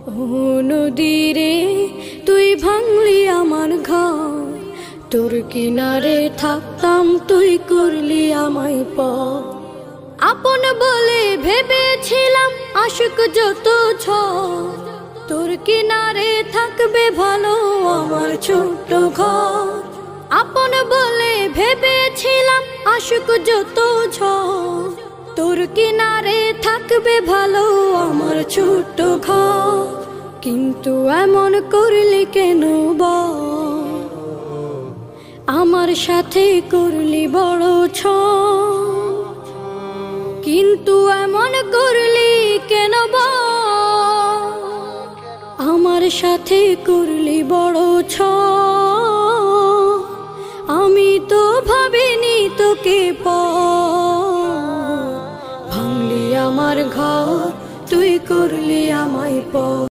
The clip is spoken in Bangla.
নদীরে তুই ভাঙলি আমার ঘর, তোর কিনারে থাকতাম তুই করলি আমায় পর। আপন বলে ভেবেছিলাম আশুক যত ঝড়, তোর কিনারে থাকবে ভালো আমার ছোট্ট ঘর। আপন বলে ভেবেছিলাম আশুক যত ঝড়, তোর কিনারে থাকবে ভালো আমার ছোট্ট ঘর। কিন্তু এমন করলি কেন বল, আমার সাথে করলি বড় ছল। কিন্তু এমন করলি কেন বল, আমার সাথে করলি বড় ছল। আমি তো ভাবিনি তোকে ভাঙলি আমার ঘর, তুই করলি আমায় পর।